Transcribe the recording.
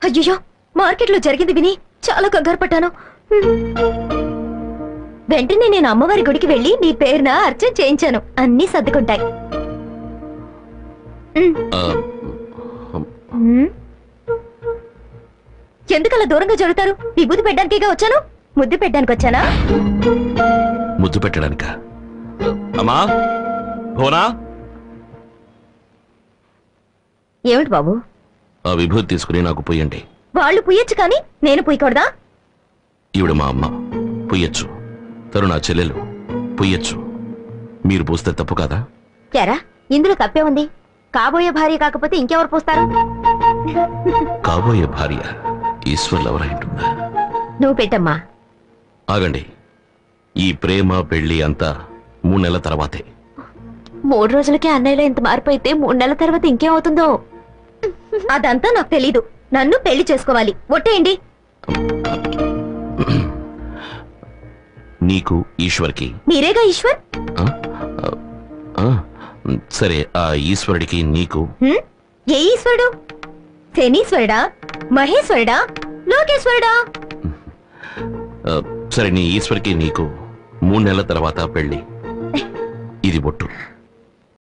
అయ్యో, మార్కెట్లో జరిగింది విని చాలా కంగారు పడ్డాను. వెంటనే నేను అమ్మవారి గుడికి వెళ్ళి నీ పేరున అర్చన చేయించాను. అన్నీ సర్దుకుంటాయి. ఎందుకలా దూరంగా జరుగుతారు? విభూతి పెట్టడానికిగా వచ్చాను. ముద్దు పెట్టడానికి వచ్చానా? ముద్దు పెట్టడానిక? అమ్మా భోనా, ఏమిటి బాబు? ఆ విభూతి తీసుకుని నాకు పుయ్యండి. వాళ్ళు పుయ్యొచ్చు కానీ నేను పుయ్యకూడదా? ఈవిడ మా అమ్మ, పుయ్యొచ్చు. తను నా చెల్లెలు, పుయ్యొచ్చు. మీరు పూస్తే తప్పు కాదా? ఎరా, ఇందులో తప్పే ఉంది. కాబోయే భార్య కాకపోతే ఇంకెవరు పూస్తారు? కాబోయే భార్య ఈశ్వర్లు ఎవరైంటుందా? నువ్వు పెట్టమ్మా. ఆగండి, ఈ ప్రేమ పెళ్లి అంతా 3 నెలల తర్వాతే. 3 రోజులకే అన్నయ్యలో ఇంత మార్పు అయితే 3 నెలల తర్వాత ఇంకేమవుతుందో? అదంతా నాకు తెలీదు. నన్ను పెళ్లి చేసుకోవాలి. ఒట్టేయండి. నీకు ఈశ్వర్కి. మీరేగా ఈశ్వర్. సరే, ఆ ఈశ్వరుడికి నీకు. ఏ ఈశ్వరుడు? శనీశ్వరుడా, మహేశ్వరుడా, లోకేశ్వరుడా? సరే, నీ ఈశ్వర్కి నీకు 3 నెలల తర్వాత పెళ్లి. ఇది బొట్టు.